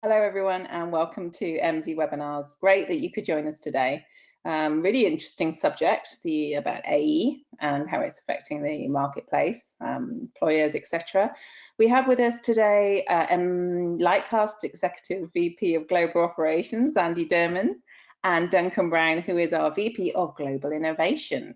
Hello everyone and welcome to MZ Webinars. Great that you could join us today. Really interesting subject, about AE and how it's affecting the marketplace, employers, etc. We have with us today Lightcast Executive VP of Global Operations, Andy Derman, and Duncan Brown, who is our VP of Global Innovation.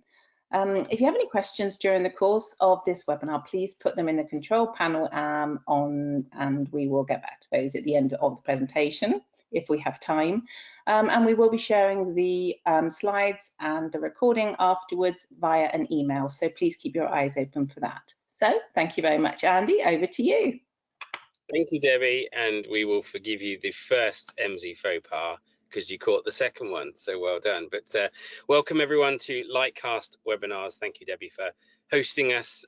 If you have any questions during the course of this webinar, please put them in the control panel and we will get back to those at the end of the presentation if we have time. And we will be sharing the slides and the recording afterwards via an email, so please keep your eyes open for that. So thank you very much, Andy, over to you. Thank you, Debbie, and we will forgive you the first MZ faux pas because you caught the second one, so well done. But welcome everyone to Lightcast webinars. Thank you, Debbie, for hosting us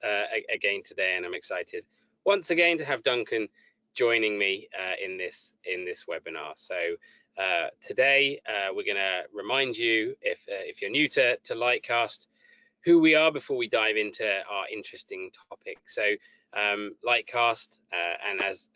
again today, and I'm excited once again to have Duncan joining me in this webinar. So today we're going to remind you, if you're new to Lightcast, who we are before we dive into our interesting topic. So Lightcast, and as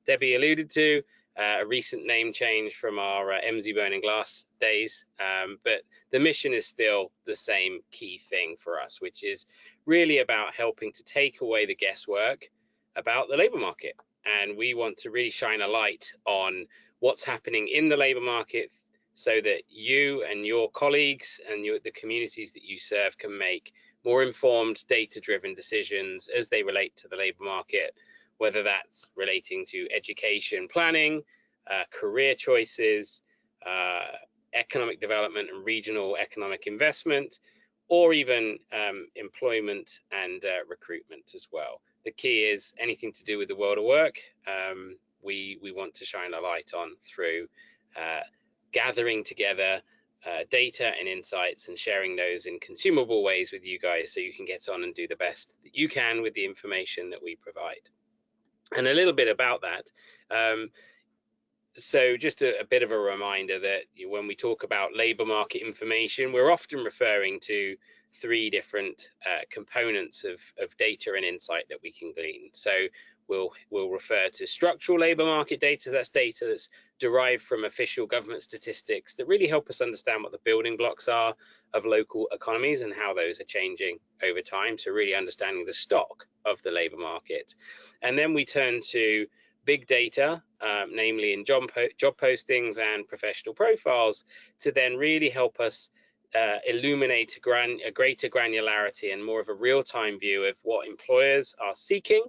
Debbie alluded to, a recent name change from our MZ Burning Glass days, but the mission is still the same key thing for us, which is really about helping to take away the guesswork about the labour market. And we want to really shine a light on what's happening in the labour market so that you and your colleagues and the communities that you serve can make more informed, data-driven decisions as they relate to the labour market, whether that's relating to education planning, career choices, economic development and regional economic investment, or even employment and recruitment as well. The key is anything to do with the world of work, we want to shine a light on through gathering together data and insights and sharing those in consumable ways with you guys so you can get on and do the best that you can with the information that we provide. And a little bit about that. So just a bit of a reminder that when we talk about labour market information, we're often referring to three different components of data and insight that we can glean. So we'll refer to structural labour market data. That's data that's derived from official government statistics that really help us understand what the building blocks are of local economies and how those are changing over time. So really understanding the stock of the labour market. And then we turn to big data, namely in job postings and professional profiles, to then really help us illuminate a greater granularity and more of a real-time view of what employers are seeking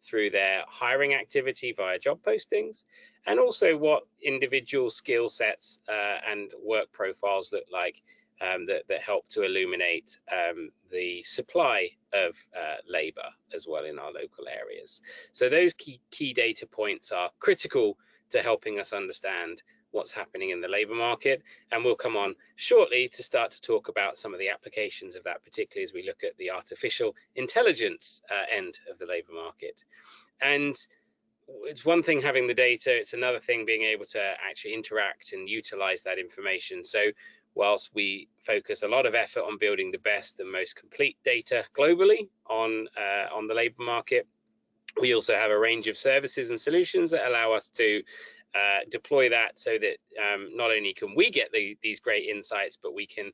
through their hiring activity via job postings, and also what individual skill sets and work profiles look like that help to illuminate the supply of labour as well in our local areas. So those key data points are critical to helping us understand what's happening in the labour market, and we'll come on shortly to start to talk about some of the applications of that, particularly as we look at the artificial intelligence end of the labour market. And it's one thing having the data, it's another thing being able to actually interact and utilize that information. So whilst we focus a lot of effort on building the best and most complete data globally on the labour market, we also have a range of services and solutions that allow us to deploy that so that not only can we get these great insights, but we can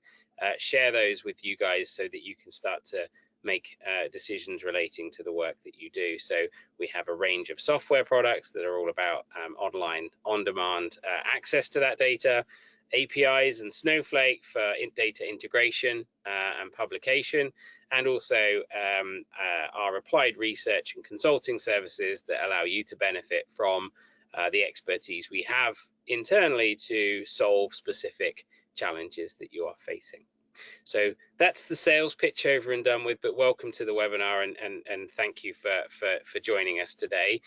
share those with you guys so that you can start to make decisions relating to the work that you do. So we have a range of software products that are all about online, on-demand access to that data, APIs and Snowflake for data integration and publication, and also our applied research and consulting services that allow you to benefit from the expertise we have internally to solve specific challenges that you are facing. So that's the sales pitch over and done with, but welcome to the webinar and thank you for joining us today.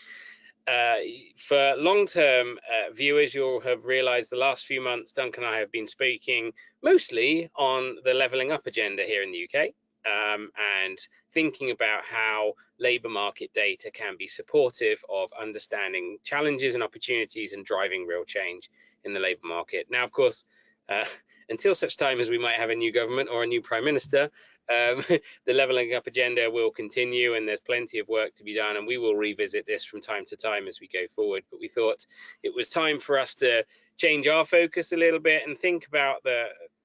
For long-term viewers, you'll have realized the last few months Duncan and I have been speaking mostly on the levelling up agenda here in the UK, and thinking about how labour market data can be supportive of understanding challenges and opportunities and driving real change in the labour market. Now, of course, until such time as we might have a new government or a new prime minister, the leveling up agenda will continue, and there's plenty of work to be done, and we will revisit this from time to time as we go forward. But we thought it was time for us to change our focus a little bit and think about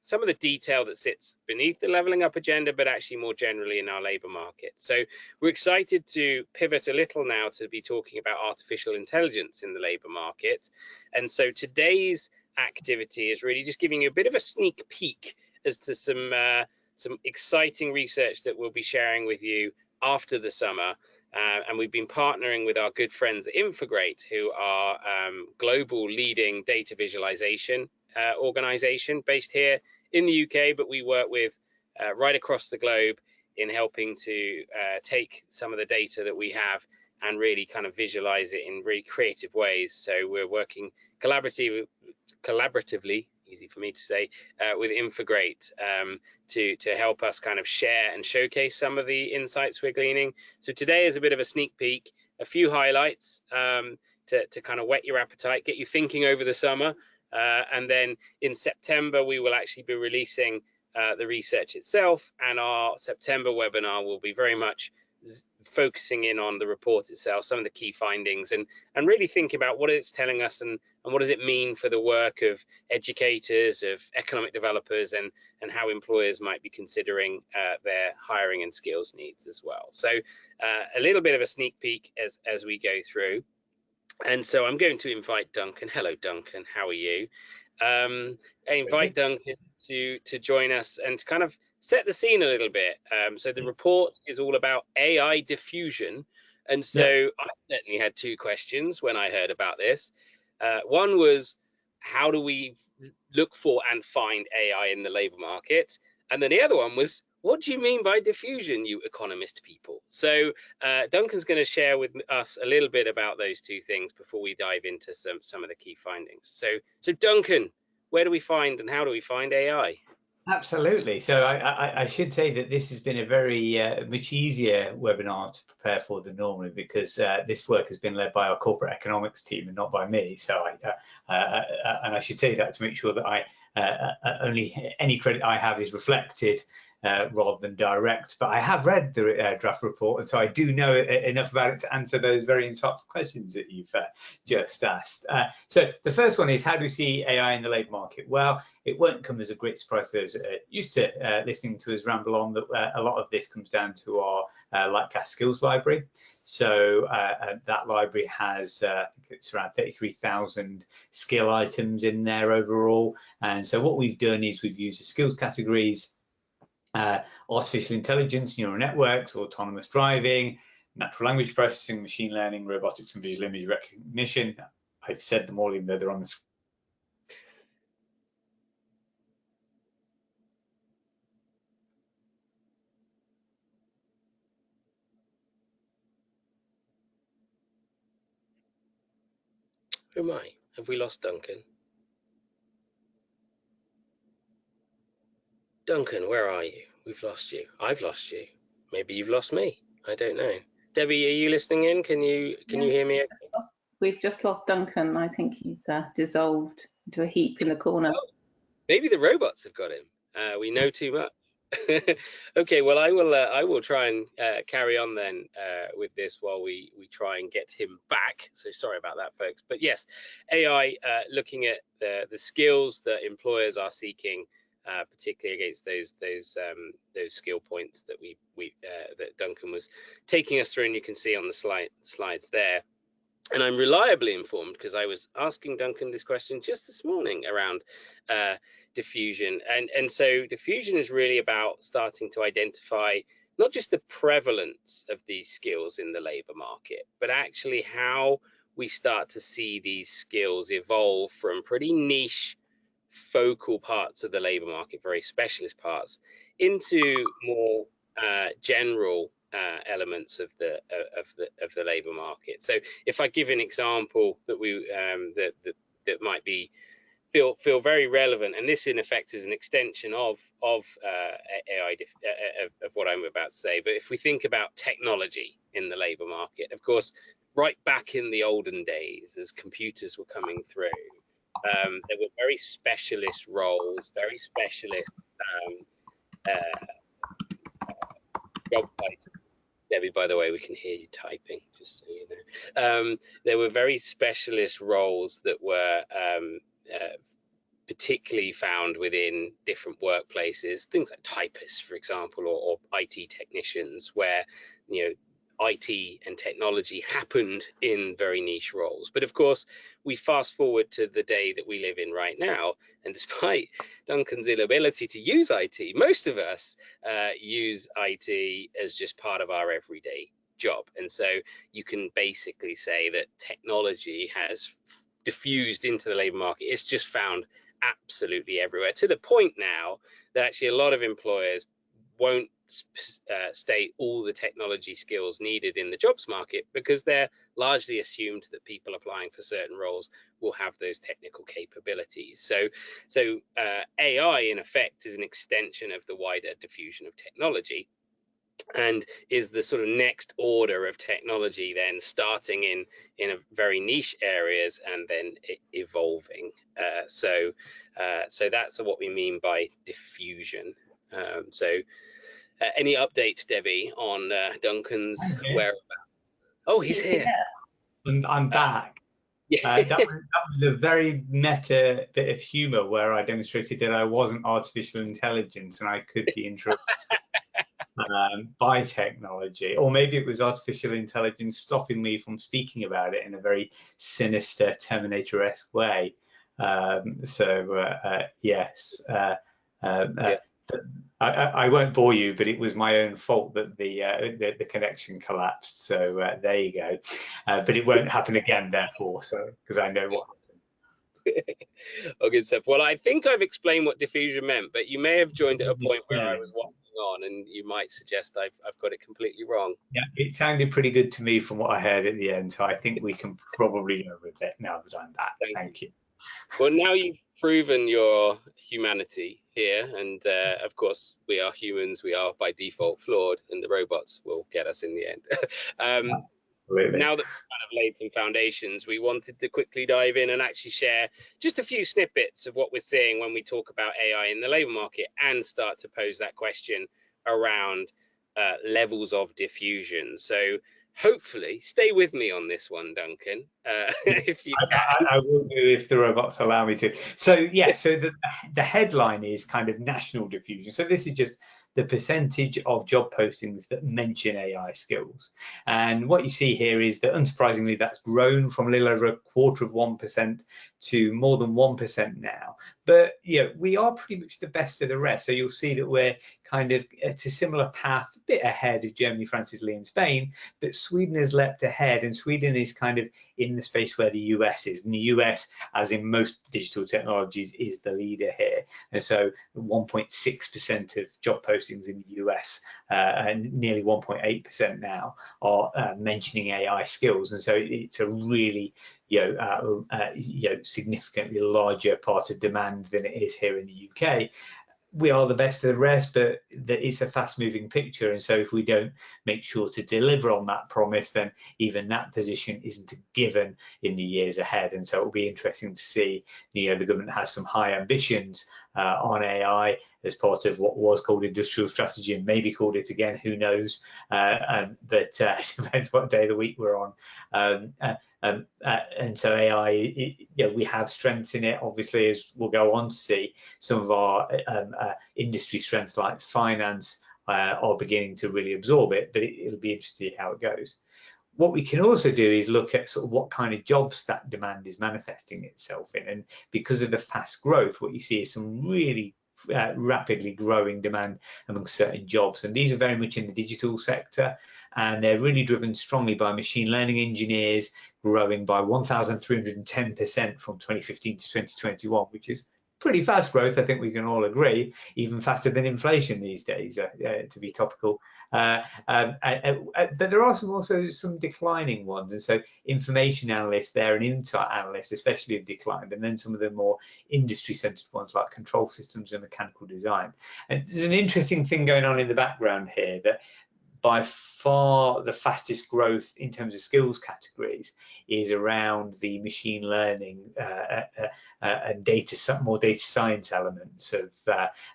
some of the detail that sits beneath the leveling up agenda, but actually more generally in our labour market. So we're excited to pivot a little now to be talking about artificial intelligence in the labour market. And so today's activity is really just giving you a bit of a sneak peek as to some exciting research that we'll be sharing with you after the summer. And we've been partnering with our good friends at Infograte, who are global leading data visualization organization based here in the UK, but we work with right across the globe in helping to take some of the data that we have and really kind of visualize it in really creative ways. So we're working collaboratively, easy for me to say, with Infograte to help us kind of share and showcase some of the insights we're gleaning. So today is a bit of a sneak peek, a few highlights to kind of whet your appetite, get you thinking over the summer. And then in September, we will actually be releasing the research itself, and our September webinar will be very much focusing in on the report itself, some of the key findings, and really think about what it's telling us and what does it mean for the work of educators, of economic developers, and how employers might be considering their hiring and skills needs as well. So a little bit of a sneak peek as we go through. And so I'm going to invite Duncan. Hello, Duncan. How are you? I invite Duncan to join us and to kind of set the scene a little bit. So the report is all about AI diffusion. And so I certainly had two questions when I heard about this. One was, how do we look for and find AI in the labour market? And then the other one was, what do you mean by diffusion, you economist people? So Duncan's going to share with us a little bit about those two things before we dive into some of the key findings. So Duncan, where do we find and how do we find AI? Absolutely. So I should say that this has been a very much easier webinar to prepare for than normally, because this work has been led by our corporate economics team and not by me. So and I should say that to make sure that only any credit I have is reflected rather than direct. But I have read the draft report, and so I do know enough about it to answer those very insightful questions that you've just asked. So the first one is, how do we see AI in the labour market? Well, it won't come as a great surprise to those used to listening to us ramble on that a lot of this comes down to our Lightcast skills library. So that library has, I think it's around 33,000 skill items in there overall. And so what we've done is we've used the skills categories: artificial intelligence, neural networks, autonomous driving, natural language processing, machine learning, robotics, and visual image recognition. I've said them all, even though they're on the screen. Oh my, have we lost Duncan? Duncan, where are you? We've lost you. I've lost you. Maybe you've lost me. I don't know. Debbie, are you listening in? Can you hear me? We've just lost Duncan. I think he's dissolved into a heap in the corner. Oh, maybe the robots have got him. We know too much. Okay, well, I will try and carry on then with this while we try and get him back. So sorry about that, folks. But yes, AI looking at the skills that employers are seeking, particularly against those skill points that that Duncan was taking us through, and you can see on the slides there. And I'm reliably informed, because I was asking Duncan this question just this morning around diffusion. And so diffusion is really about starting to identify not just the prevalence of these skills in the labour market, but actually how we start to see these skills evolve from pretty niche, focal parts of the labour market, very specialist parts, into more general elements of the labour market. So if I give an example that that might be feel very relevant, and this in effect is an extension of AI of what I'm about to say, but if we think about technology in the labour market, of course, right back in the olden days, as computers were coming through, there were very specialist roles, very specialist job title. Debbie, by the way, we can hear you typing, just so you know. There were very specialist roles that were particularly found within different workplaces, things like typists, for example, or IT technicians, where, you know, IT and technology happened in very niche roles. But of course, we fast forward to the day that we live in right now, and despite Duncan's inability to use IT, most of us use IT as just part of our everyday job. And so you can basically say that technology has diffused into the labour market. It's just found absolutely everywhere, to the point now that actually a lot of employers won't state all the technology skills needed in the jobs market, because they're largely assumed that people applying for certain roles will have those technical capabilities. So AI in effect is an extension of the wider diffusion of technology, and is the sort of next order of technology, then starting in a very niche areas and then evolving. So that's what we mean by diffusion. Any update, Debbie, on Duncan's whereabouts? Oh, he's here. Yeah. I'm back. Yeah. That was a very meta bit of humor where I demonstrated that I wasn't artificial intelligence and I could be interrupted by technology, or maybe it was artificial intelligence stopping me from speaking about it in a very sinister Terminator-esque way. Yes. Yeah. I won't bore you, but it was my own fault that the connection collapsed. So there you go. But it won't happen again, therefore. So because I know what happened. Oh, good stuff. Well, I think I've explained what diffusion meant, but you may have joined at a point where I was waffling on, and you might suggest I've got it completely wrong. Yeah, it sounded pretty good to me from what I heard at the end. So I think we can probably go with it now that I'm back. Thank you. Well, now you've proven your humanity here, and of course we are humans, we are by default flawed, and the robots will get us in the end. Now that we've kind of laid some foundations, we wanted to quickly dive in and actually share just a few snippets of what we're seeing when we talk about AI in the labour market, and start to pose that question around levels of diffusion. So hopefully stay with me on this one, Duncan, if you can. I will do if the robots allow me to. So yeah, so the headline is kind of national diffusion. So this is just the percentage of job postings that mention AI skills. And what you see here is that, unsurprisingly, that's grown from a little over 0.25% to more than 1% now. But yeah, we are pretty much the best of the rest. So you'll see that we're kind of at a similar path, a bit ahead of Germany, France, Italy, and Spain. But Sweden has leapt ahead, and Sweden is kind of in the space where the US is. And the US, as in most digital technologies, is the leader here. And so 1.6% of job postings in the US, and nearly 1.8% now, are mentioning AI skills. And so it's a really significantly larger part of demand than it is here in the UK. We are the best of the rest, but it's a fast-moving picture, and so if we don't make sure to deliver on that promise, then even that position isn't a given in the years ahead. And so it'll be interesting to see. The government has some high ambitions on AI as part of what was called industrial strategy, and maybe called it again, who knows? But it depends what day of the week we're on. And so AI, we have strengths in it, obviously, as we'll go on to see. Some of our industry strengths like finance are beginning to really absorb it, but it'll be interesting to see how it goes. What we can also do is look at sort of what kind of jobs that demand is manifesting itself in. And because of the fast growth, what you see is some really rapidly growing demand among certain jobs. And these are very much in the digital sector, and they're really driven strongly by machine learning engineers, growing by 1,310% from 2015 to 2021, which is pretty fast growth. I think we can all agree, even faster than inflation these days, to be topical. But there are also some declining ones. And so information analysts there and insight analysts especially have declined. And then some of the more industry-centered ones like control systems and mechanical design. And there's an interesting thing going on in the background here, that by far the fastest growth in terms of skills categories is around the machine learning and more data science elements of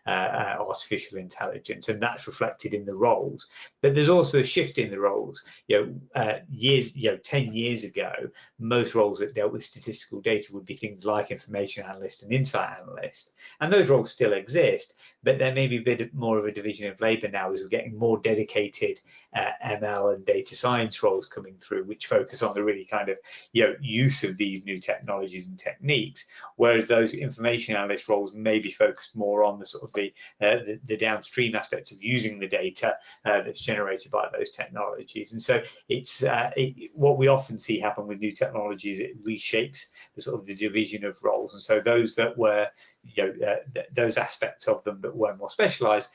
artificial intelligence, and that's reflected in the roles. But there's also a shift in the roles. 10 years ago, most roles that dealt with statistical data would be things like information analyst and insight analyst, and those roles still exist, but there may be a bit more of a division of labour now as we're getting more dedicated ML and data science roles coming through, which focus on the really kind of use of these new technologies and techniques, whereas those information analyst roles may be focused more on the sort of the downstream aspects of using the data that's generated by those technologies. And so it's what we often see happen with new technologies, it reshapes the sort of the division of roles, and so those that were those aspects of them that were more specialized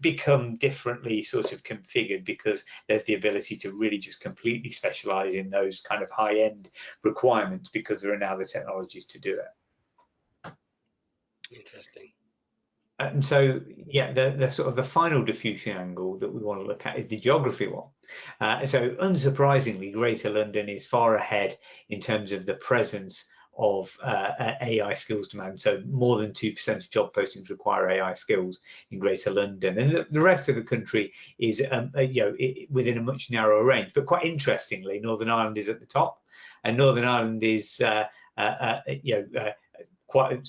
become differently sort of configured, because there's the ability to really just completely specialize in those kind of high-end requirements, because there are now the technologies to do it. Interesting. And so, yeah, the sort of the final diffusion angle that we want to look at is the geography one. So unsurprisingly, Greater London is far ahead in terms of the presence of AI skills demand. So more than 2% of job postings require AI skills in Greater London, and the rest of the country is within a much narrower range. But quite interestingly, Northern Ireland is at the top, and Northern Ireland is quite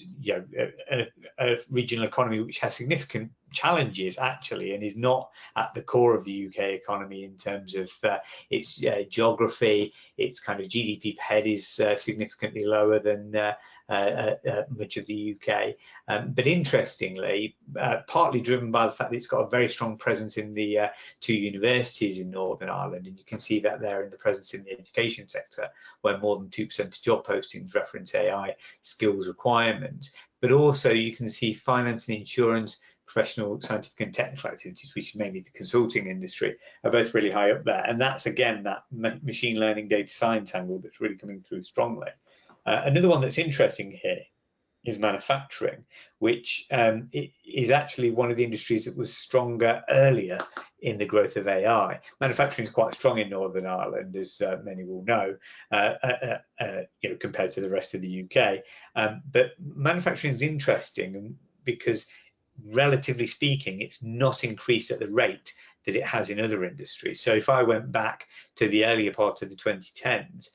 a regional economy which has significant challenges actually, and is not at the core of the UK economy in terms of its geography. Its kind of GDP per head is significantly lower than much of the UK, but interestingly, partly driven by the fact that it's got a very strong presence in the 2 universities in Northern Ireland, and you can see that there in the presence in the education sector, where more than 2% of job postings reference AI skills requirements. But also you can see finance and insurance, professional, scientific and technical activities, which is mainly the consulting industry, are both really high up there. And that's, again, that machine learning data science angle that's really coming through strongly. Another one that's interesting here is manufacturing, which is actually one of the industries that was stronger earlier in the growth of AI. Manufacturing is quite strong in Northern Ireland, as many will know, compared to the rest of the UK. But manufacturing is interesting because, relatively speaking, it's not increased at the rate that it has in other industries. So if I went back to the earlier part of the 2010s,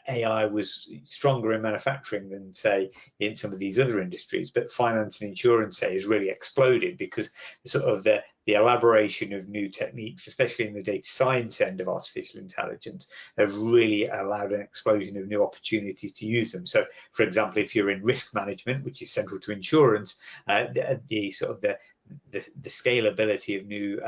AI was stronger in manufacturing than, say, in some of these other industries, but finance and insurance, say, has really exploded because sort of the elaboration of new techniques, especially in the data science end of artificial intelligence, have really allowed an explosion of new opportunities to use them. So, for example, if you're in risk management, which is central to insurance, the scalability of new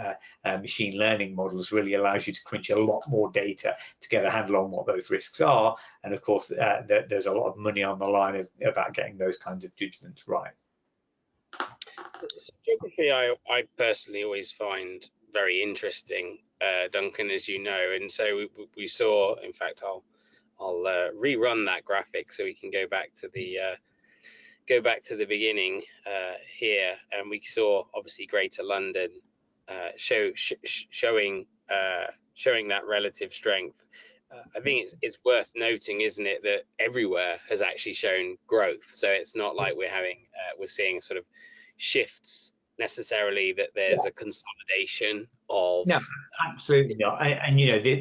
machine learning models really allows you to crunch a lot more data to get a handle on what those risks are. And of course, there's a lot of money on the line about getting those kinds of judgments right. So geography, I personally always find very interesting, Duncan, as you know. And so we saw, in fact, I'll rerun that graphic so we can go back to the beginning here, and we saw obviously Greater London showing that relative strength. I think it's worth noting, isn't it, that everywhere has actually shown growth. So it's not like we're seeing sort of shifts necessarily, that there's a consolidation of. No, absolutely not. And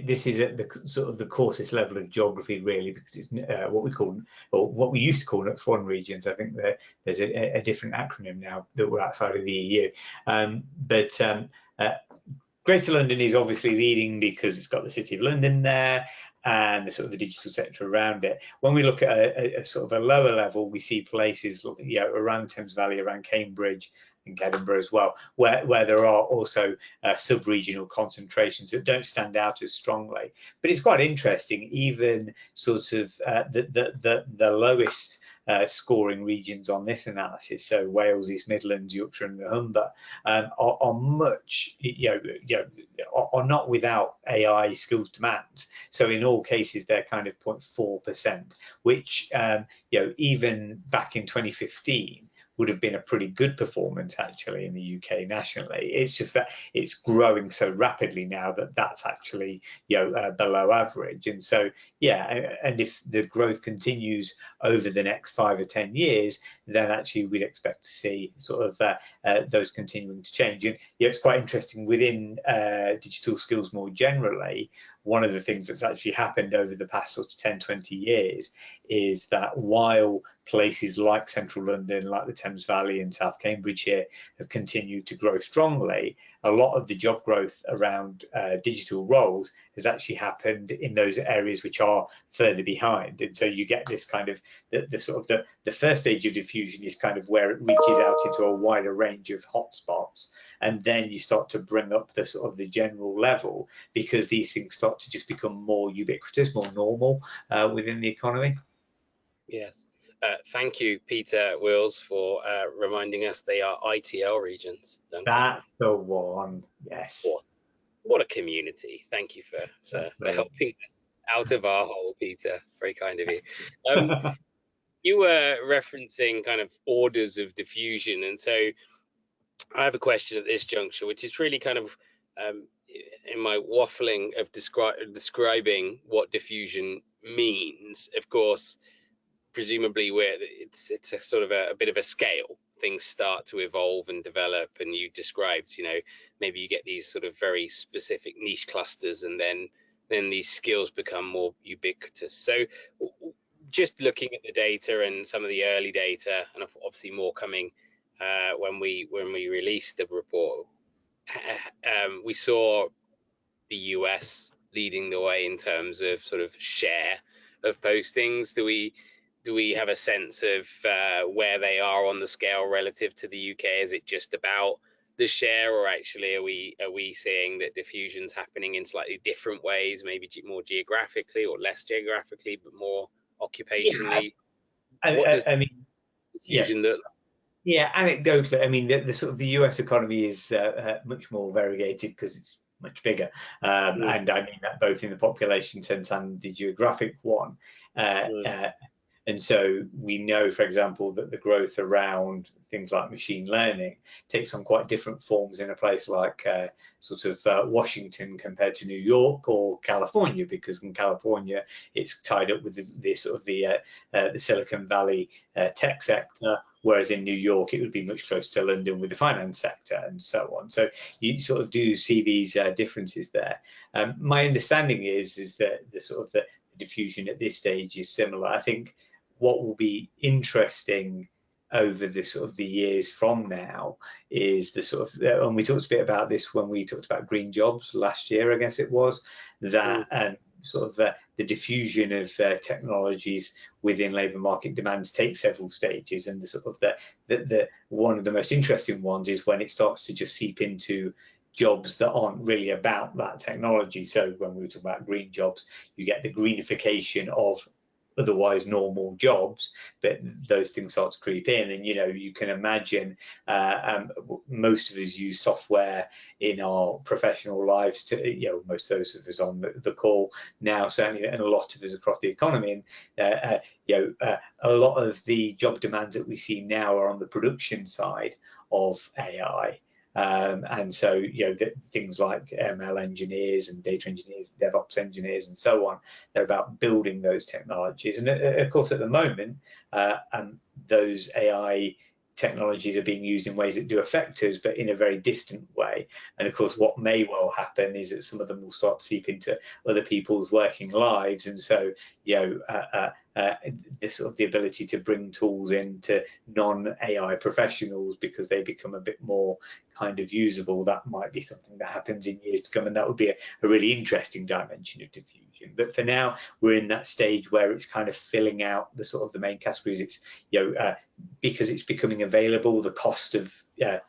this is at the sort of the coarsest level of geography, really, because it's what we call, or what we used to call, NUTS1 regions. I think that there's a different acronym now that we're outside of the EU. Greater London is obviously leading because it's got the City of London there and the sort of the digital sector around it. When we look at a sort of a lower level, we see places around the Thames Valley, around Cambridge and Edinburgh as well, where there are also sub-regional concentrations that don't stand out as strongly. But it's quite interesting, even sort of the lowest scoring regions on this analysis, so Wales, East Midlands, Yorkshire and the Humber, are much, are not without AI skills demands. So in all cases, they're kind of 0.4%, which even back in 2015 would have been a pretty good performance actually in the UK nationally. It's just that it's growing so rapidly now that that's actually, below average. And so, yeah, and if the growth continues over the next 5 or 10 years, then actually we'd expect to see sort of those continuing to change. And it's quite interesting within digital skills more generally. One of the things that's actually happened over the past sort of 10, 20 years is that while places like central London, like the Thames Valley and South Cambridgeshire have continued to grow strongly, a lot of the job growth around digital roles has actually happened in those areas which are further behind. And so you get this kind of the first stage of diffusion is kind of where it reaches out into a wider range of hotspots, and then you start to bring up the sort of the general level, because these things start to just become more ubiquitous, more normal within the economy. Yes. Thank you, Peter Wills, for reminding us they are ITL regions. That's the one. Yes. What a community. Thank you for helping us out of our hole, Peter. Very kind of you. You were referencing kind of orders of diffusion, and so I have a question at this juncture, which is really kind of in my waffling of describing what diffusion means. Of course, presumably it's a sort of a bit of a scale. Things start to evolve and develop, and you described, maybe you get these sort of very specific niche clusters, and then these skills become more ubiquitous. So just looking at the data and some of the early data, and obviously more coming when we released the report, we saw the US leading the way in terms of sort of share of postings. Do we have a sense of where they are on the scale relative to the UK? Is it just about the share, or actually are we seeing that diffusion's happening in slightly different ways, maybe more geographically or less geographically, but more occupationally? Yeah. I mean, diffusion look like? Yeah, anecdotally, I mean, the sort of the US economy is much more variegated because it's much bigger, and I mean that both in the population sense and the geographic one. And so we know, for example, that the growth around things like machine learning takes on quite different forms in a place like Washington compared to New York or California, because in California it's tied up with the Silicon Valley tech sector, whereas in New York it would be much closer to London with the finance sector and so on. So you sort of do see these differences there. My understanding is that the diffusion at this stage is similar. I think what will be interesting over the years from now is and we talked a bit about this when we talked about green jobs last year, I guess it was, that the diffusion of technologies within labour market demands takes several stages, and the one of the most interesting ones is when it starts to just seep into jobs that aren't really about that technology. So when we talk about green jobs, you get the greenification of otherwise normal jobs, but those things start to creep in. And you can imagine most of us use software in our professional lives to most of those of us on the call now, certainly, and a lot of us across the economy. And a lot of the job demands that we see now are on the production side of AI. And so, things like ML engineers and data engineers, DevOps engineers, and so on, they're about building those technologies. And of course, at the moment, those AI technologies are being used in ways that do affect us, but in a very distant way. And of course, what may well happen is that some of them will start to seep into other people's working lives. And so, the ability to bring tools into non-AI professionals because they become a bit more kind of usable, that might be something that happens in years to come, and that would be a really interesting dimension of diffusion. But for now, we're in that stage where it's kind of filling out the main categories. It's because it's becoming available, the cost of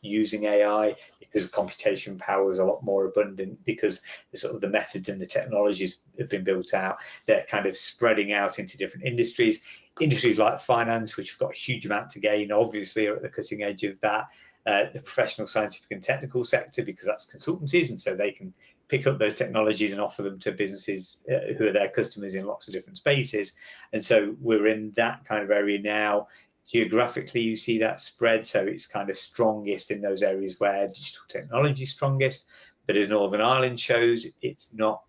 using AI, because computation power is a lot more abundant, because the methods and the technologies have been built out. They're kind of spreading out into different industries like finance, which have got a huge amount to gain, obviously are at the cutting edge of that. The professional, scientific and technical sector, because that's consultancies, and so they can pick up those technologies and offer them to businesses who are their customers in lots of different spaces. And so we're in that kind of area now. Geographically, you see that spread, so it's kind of strongest in those areas where digital technology is strongest. But as Northern Ireland shows, it's not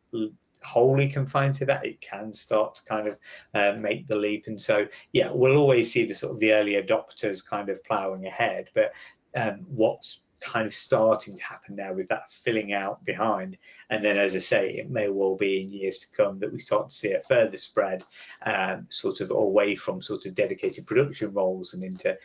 wholly confined to that. It can start to kind of make the leap. And so, yeah, we'll always see the sort of the early adopters kind of ploughing ahead. But what's kind of starting to happen now with that filling out behind, and then, as I say, it may well be in years to come that we start to see a further spread sort of away from sort of dedicated production roles and into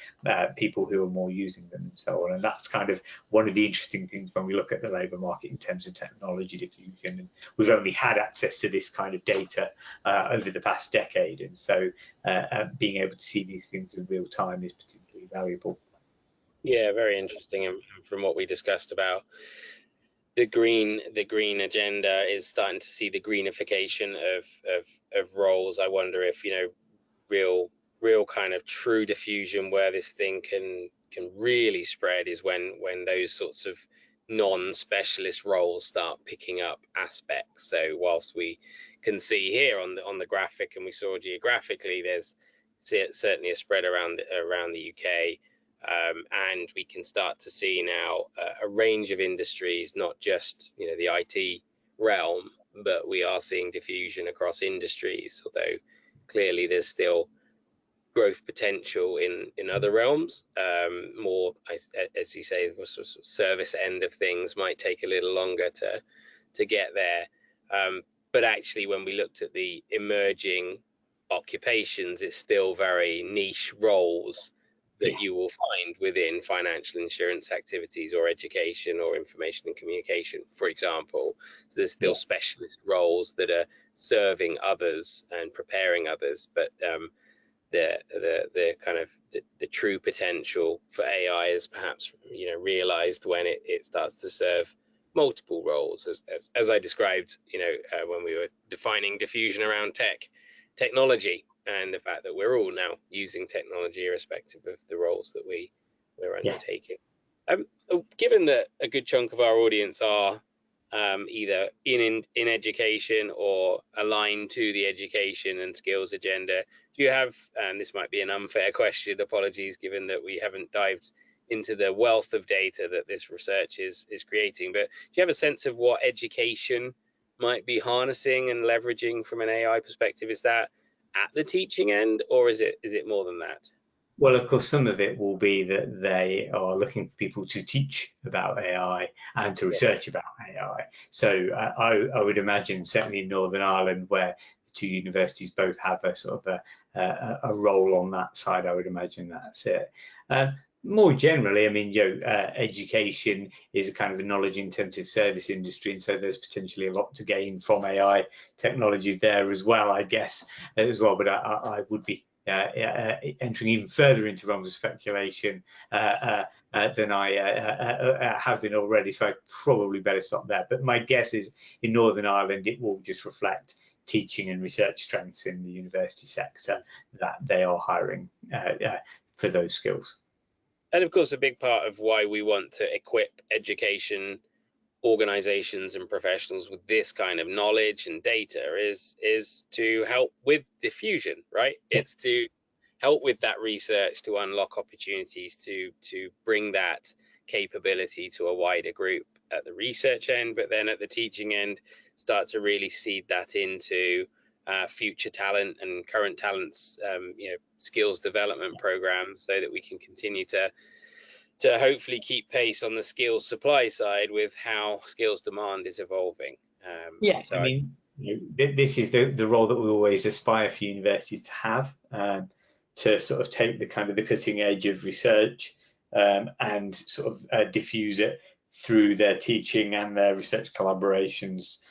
people who are more using them and so on. And that's kind of one of the interesting things when we look at the labour market in terms of technology diffusion. And we've only had access to this kind of data over the past decade, and so being able to see these things in real time is particularly valuable. Yeah, very interesting. And from what we discussed about the green agenda is starting to see the greenification of roles. I wonder if, you know, real kind of true diffusion where this thing can really spread is when those sorts of non-specialist roles start picking up aspects. So whilst we can see here on the graphic, and we saw geographically, there's certainly a spread around the UK. And we can start to see now a range of industries, not just, you know, the IT realm, but we are seeing diffusion across industries, although clearly there's still growth potential in other realms. More, as you say, the sort of service end of things might take a little longer to get there. But actually, when we looked at the emerging occupations, it's still very niche roles that you will find within financial insurance activities or education or information and communication, for example. So there's still specialist roles that are serving others and preparing others, but the kind of the true potential for AI is perhaps, you know, realized when it starts to serve multiple roles, as I described, you know, when we were defining diffusion around technology, and the fact that we're all now using technology irrespective of the roles that we're undertaking. Given that a good chunk of our audience are either in education or aligned to the education and skills agenda, do you have, and this might be an unfair question, apologies, given that we haven't dived into the wealth of data that this research is creating, but do you have a sense of what education might be harnessing and leveraging from an AI perspective? Is that at the teaching end, or is it more than that? Well, of course, some of it will be that they are looking for people to teach about AI and to research about AI. So I would imagine, certainly in Northern Ireland, where the two universities both have a sort of a role on that side, I would imagine that's it. More generally, I mean, you know, education is a kind of a knowledge-intensive service industry, and so there's potentially a lot to gain from AI technologies there as well, I guess, as well. But I would be entering even further into realms of speculation than I have been already, so I probably better stop there. But my guess is in Northern Ireland, it will just reflect teaching and research strengths in the university sector that they are hiring for those skills. And of course, a big part of why we want to equip education organizations and professionals with this kind of knowledge and data is to help with diffusion, right? It's to help with that research, to unlock opportunities, to bring that capability to a wider group at the research end, but then at the teaching end, start to really seed that into future talent and current talents, you know, skills development programs, so that we can continue to hopefully keep pace on the skills supply side with how skills demand is evolving. So I mean, this is the role that we always aspire for universities to have, to sort of take the kind of the cutting edge of research and sort of diffuse it through their teaching and their research collaborations,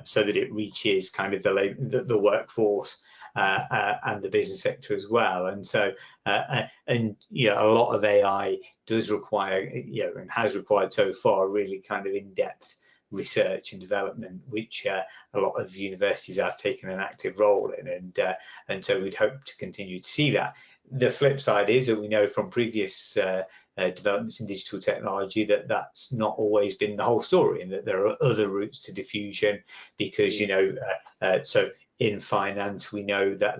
so that it reaches kind of the workforce and the business sector as well. And so, and you know, a lot of AI does require, you know, and has required so far, really kind of in-depth research and development, which a lot of universities have taken an active role in, and so we'd hope to continue to see that. The flip side is that we know from previous developments in digital technology that that's not always been the whole story, and that there are other routes to diffusion, because, you know, so in finance, we know that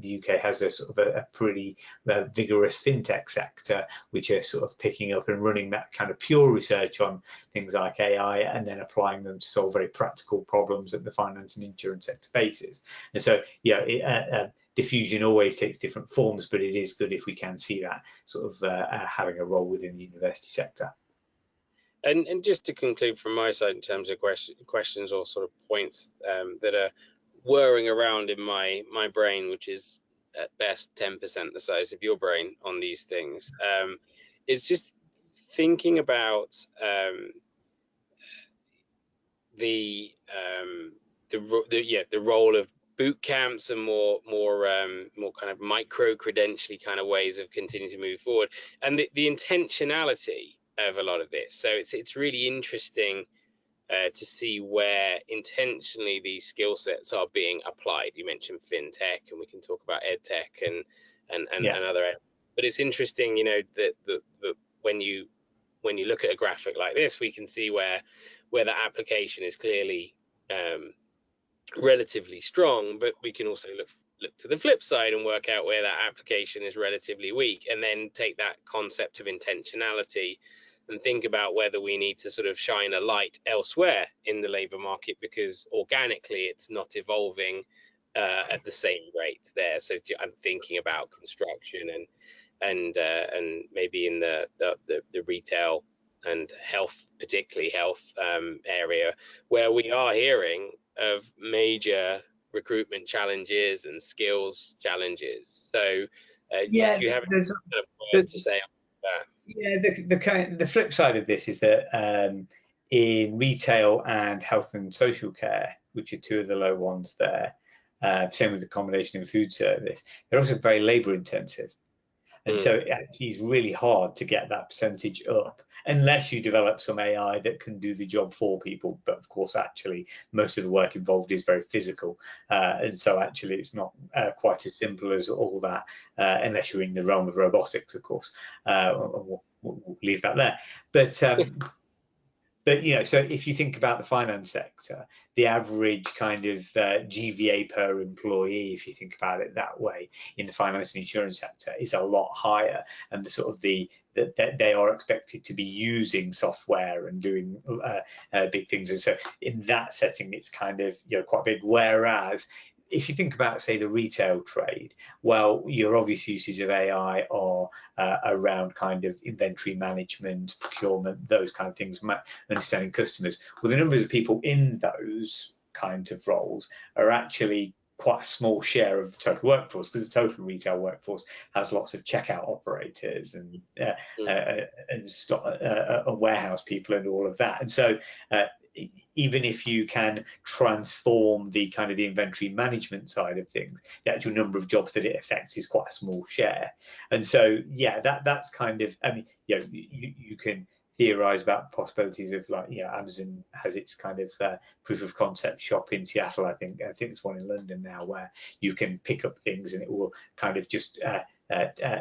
the UK has a sort of a pretty vigorous fintech sector, which are sort of picking up and running that kind of pure research on things like AI and then applying them to solve very practical problems that the finance and insurance sector faces. And so, diffusion always takes different forms, but it is good if we can see that sort of having a role within the university sector. And just to conclude from my side in terms of questions or sort of points that are whirring around in my brain, which is at best 10% the size of your brain on these things, it's just thinking about the role of boot camps and more kind of micro credentially kind of ways of continuing to move forward, and the intentionality of a lot of this. So it's really interesting to see where intentionally these skill sets are being applied. You mentioned fintech, and we can talk about edtech and other areas. But it's interesting, that when you look at a graphic like this, we can see where that application is clearly relatively strong, but we can also look to the flip side and work out where that application is relatively weak, and then take that concept of intentionality and think about whether we need to sort of shine a light elsewhere in the labour market, because organically it's not evolving at the same rate there. So I'm thinking about construction and maybe in the retail and health, particularly health area, where we are hearing of major recruitment challenges and skills challenges. So do you have any kind of word to say on that? Yeah, the flip side of this is that in retail and health and social care, which are two of the low ones there, same with accommodation and food service, they're also very labour intensive. And so it actually is really hard to get that percentage up unless you develop some AI that can do the job for people. But of course, actually, most of the work involved is very physical. And so actually, it's not quite as simple as all that, unless you're in the realm of robotics, of course. We'll leave that there. But so if you think about the finance sector, the average kind of GVA per employee, if you think about it that way, in the finance and insurance sector is a lot higher, and that they are expected to be using software and doing big things. And so in that setting, it's kind of quite big. Whereas if you think about, say, the retail trade, well, your obvious uses of AI are around kind of inventory management, procurement, those kind of things, understanding customers. Well, the numbers of people in those kinds of roles are actually quite a small share of the total workforce, because the total retail workforce has lots of checkout operators and warehouse people and all of that. And so even if you can transform the kind of the inventory management side of things, the actual number of jobs that it affects is quite a small share. And so, yeah, that's kind of, I mean, you can theorize about possibilities of, like, Amazon has its kind of proof of concept shop in Seattle. I think there's one in London now where you can pick up things and it will kind of just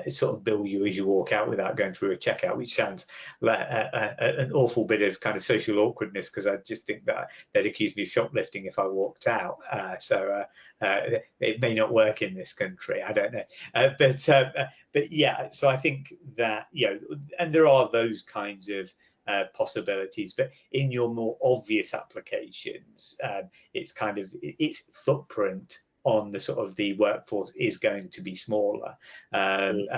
sort of bill you as you walk out without going through a checkout, which sounds like an awful bit of kind of social awkwardness, because I just think that they'd accuse me of shoplifting if I walked out. So it may not work in this country, I don't know. But yeah, so I think that, and there are those kinds of possibilities, but in your more obvious applications, it's kind of its footprint on the sort of the workforce is going to be smaller, and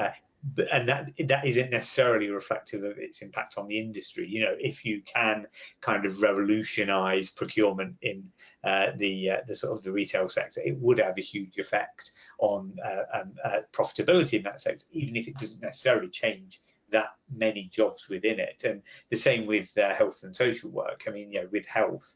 that isn't necessarily reflective of its impact on the industry. If you can kind of revolutionize procurement in the sort of the retail sector, it would have a huge effect on profitability in that sector, even if it doesn't necessarily change that many jobs within it. And the same with health and social work. I mean, with health,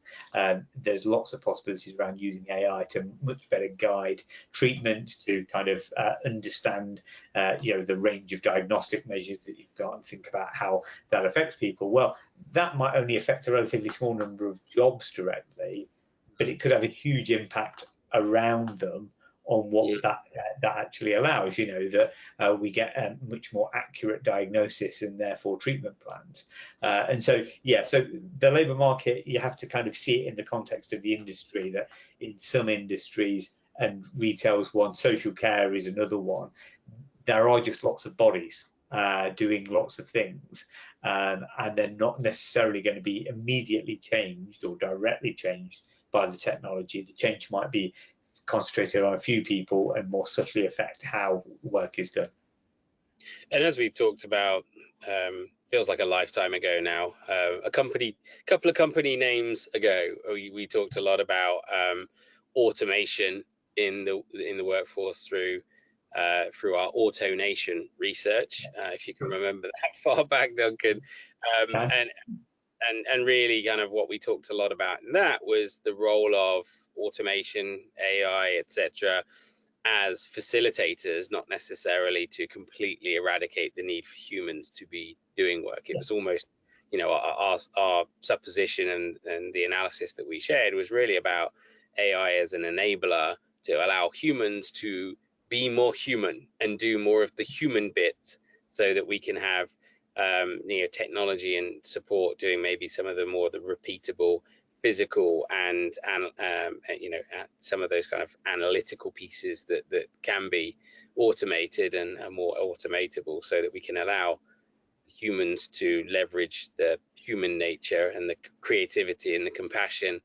there's lots of possibilities around using AI to much better guide treatment, to kind of understand the range of diagnostic measures that you've got, and think about how that affects people. Well, that might only affect a relatively small number of jobs directly, but it could have a huge impact around them on what that actually allows, that we get a much more accurate diagnosis and therefore treatment plans. And so, so the labour market, you have to kind of see it in the context of the industry, that in some industries, and retail's one, social care is another one. There are just lots of bodies doing lots of things, and they're not necessarily going to be immediately changed or directly changed by the technology. The change might be concentrated on a few people and more subtly affect how work is done. And as we've talked about, feels like a lifetime ago now, couple of company names ago, we talked a lot about automation in the workforce through our AutoNation research, if you can remember that far back, Duncan. And really kind of what we talked a lot about in that was the role of automation, AI, etc., as facilitators, not necessarily to completely eradicate the need for humans to be doing work. It was almost, you know, our supposition and the analysis that we shared was really about AI as an enabler to allow humans to be more human and do more of the human bit, so that we can have you know, technology and support doing maybe some of the repeatable physical and you know, some of those kind of analytical pieces that can be automated and are more automatable, so that we can allow humans to leverage the human nature and the creativity and the compassion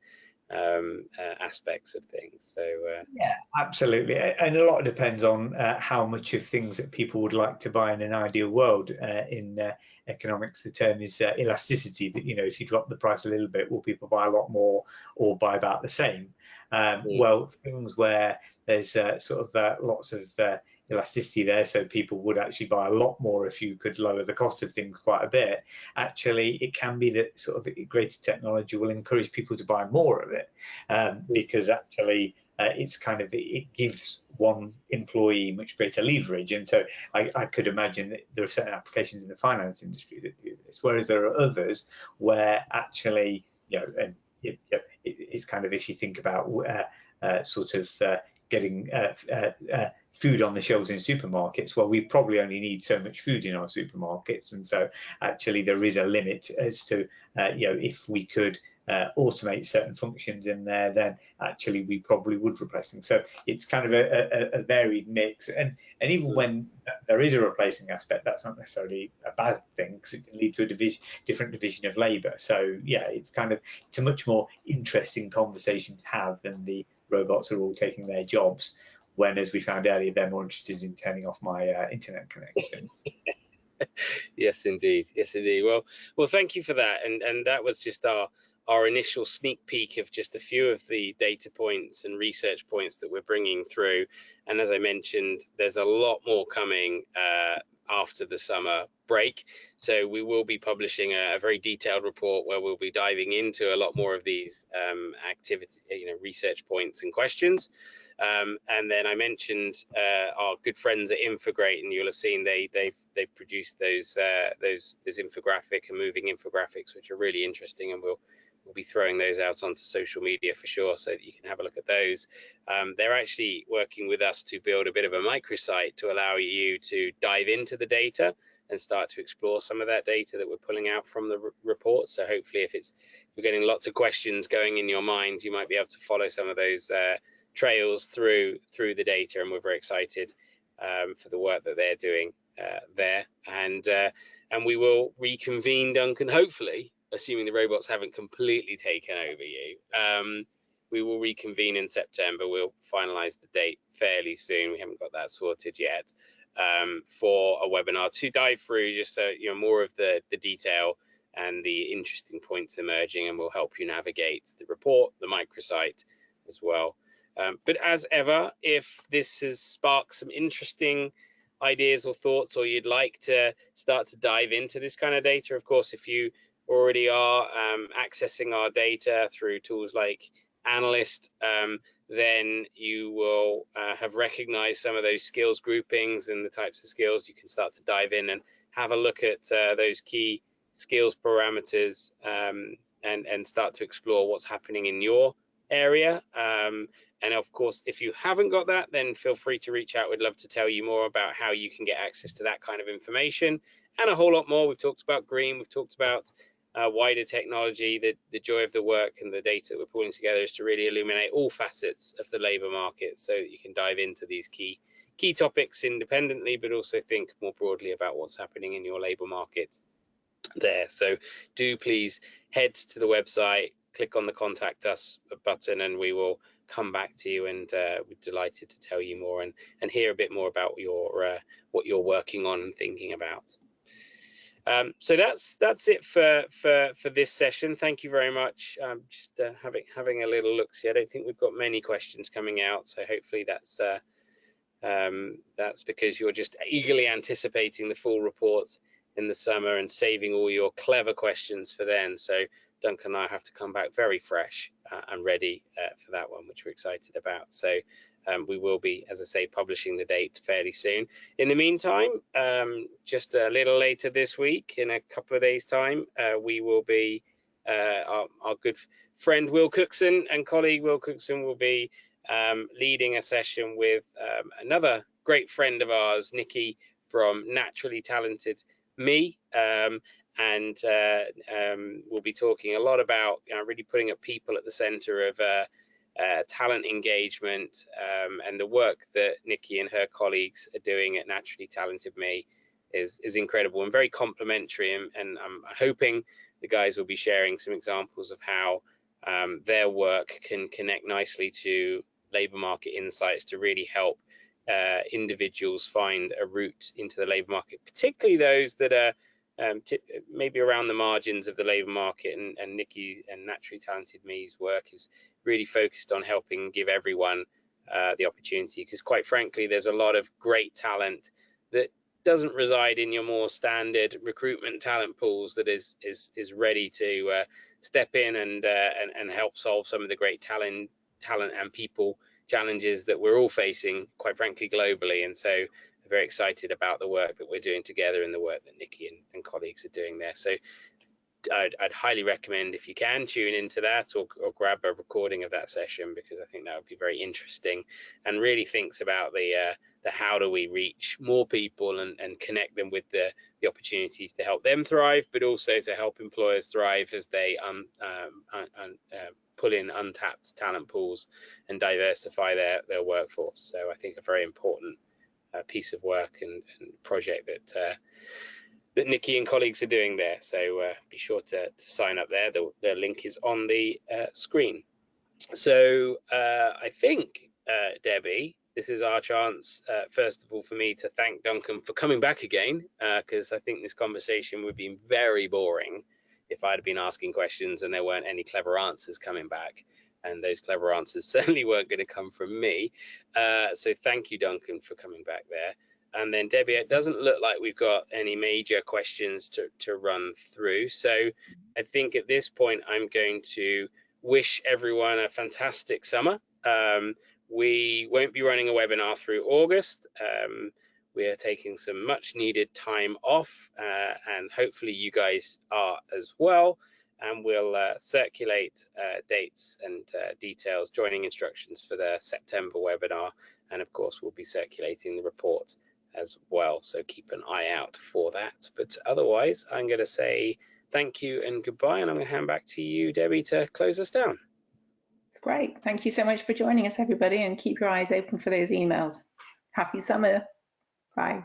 aspects of things. So yeah, absolutely, and a lot depends on how much of things that people would like to buy in an ideal world. In economics, the term is elasticity. That, you know, if you drop the price a little bit, will people buy a lot more or buy about the same? Well, things where there's sort of lots of elasticity there, so people would actually buy a lot more if you could lower the cost of things quite a bit. Actually, it can be that sort of greater technology will encourage people to buy more of it, because actually it's kind of, it gives one employee much greater leverage. And so I could imagine that there are certain applications in the finance industry that do this, whereas there are others where actually, you know, and it's kind of, if you think about sort of getting food on the shelves in supermarkets, well, we probably only need so much food in our supermarkets, and so actually there is a limit as to you know, if we could automate certain functions in there, then actually we probably would replace them. So it's kind of a varied mix, and even when there is a replacing aspect, that's not necessarily a bad thing, because it can lead to a different division of labour. So yeah, it's a much more interesting conversation to have than the robots are all taking their jobs, when, as we found earlier, they're more interested in turning off my internet connection. Yes, indeed. Yes, indeed. Well, thank you for that. And that was just our initial sneak peek of just a few of the data points and research points that we're bringing through. And as I mentioned, there's a lot more coming after the summer break. So we will be publishing a very detailed report where we'll be diving into a lot more of these activity, you know, research points and questions. And then I mentioned our good friends at Infograte, and you'll have seen they've produced those infographic and moving infographics, which are really interesting, and we'll be throwing those out onto social media for sure, so that you can have a look at those. They're actually working with us to build a bit of a microsite to allow you to dive into the data and start to explore some of that data that we're pulling out from the report. So hopefully, if you're getting lots of questions going in your mind, you might be able to follow some of those trails through the data, and we're very excited for the work that they're doing there. And we will reconvene, Duncan, hopefully, assuming the robots haven't completely taken over you. We will reconvene in September. We'll finalize the date fairly soon. We haven't got that sorted yet, for a webinar to dive through just so you know more of the detail and the interesting points emerging, and we'll help you navigate the report, the microsite as well. But as ever, if this has sparked some interesting ideas or thoughts, or you'd like to start to dive into this kind of data, of course, if you already are accessing our data through tools like Analyst, then you will have recognized some of those skills groupings and the types of skills. You can start to dive in and have a look at those key skills parameters, and start to explore what's happening in your area. And of course, if you haven't got that, then feel free to reach out. We'd love to tell you more about how you can get access to that kind of information and a whole lot more. We've talked about green, we've talked about wider technology. The joy of the work and the data that we're pulling together is to really illuminate all facets of the labour market, so that you can dive into these key topics independently, but also think more broadly about what's happening in your labour market there. So do please head to the website, click on the contact us button, and we will come back to you, and we're delighted to tell you more and hear a bit more about your what you're working on and thinking about. So that's it for this session. Thank you very much. Just having a little look. See, I don't think we've got many questions coming out, so hopefully that's because you're just eagerly anticipating the full report in the summer and saving all your clever questions for then. So Duncan and I have to come back very fresh and ready for that one, which we're excited about. So we will be, as I say, publishing the date fairly soon. In the meantime, just a little later this week, in a couple of days' time, we will be, our good friend Will Cookson and colleague Will Cookson will be leading a session with another great friend of ours, Nikki from Naturally Talented Me, and we'll be talking a lot about really putting up people at the center of talent engagement, and the work that Nikki and her colleagues are doing at Naturally Talented Me is incredible and very complementary, and I'm hoping the guys will be sharing some examples of how their work can connect nicely to labour market insights to really help individuals find a route into the labour market, particularly those that are maybe around the margins of the labour market. And Nikki and Naturally Talented Me's work is really focused on helping give everyone the opportunity, because quite frankly, there's a lot of great talent that doesn't reside in your more standard recruitment talent pools, that is ready to step in and help solve some of the great talent and people challenges that we're all facing, quite frankly, globally. And so I'm very excited about the work that we're doing together and the work that Nikki and colleagues are doing there. So I'd highly recommend, if you can, tune into that or grab a recording of that session, because I think that would be very interesting and really thinks about the how do we reach more people and connect them with the opportunities to help them thrive, but also to help employers thrive as they pull in untapped talent pools and diversify their workforce. So I think a very important piece of work and project that Nikki and colleagues are doing there. So be sure to sign up there. The link is on the screen. So I think, Debbie, this is our chance, first of all, for me to thank Duncan for coming back again, because I think this conversation would be very boring if I'd been asking questions and there weren't any clever answers coming back. And those clever answers certainly weren't going to come from me. So thank you, Duncan, for coming back there. And then, Debbie, it doesn't look like we've got any major questions to run through. So I think at this point, I'm going to wish everyone a fantastic summer. We won't be running a webinar through August. We are taking some much needed time off, and hopefully you guys are as well. And we'll circulate dates and details, joining instructions for the September webinar. And of course, we'll be circulating the report as well. So keep an eye out for that. But otherwise, I'm going to say thank you and goodbye. And I'm going to hand back to you, Debbie, to close us down. It's great. Thank you so much for joining us, everybody, and keep your eyes open for those emails. Happy summer. Bye.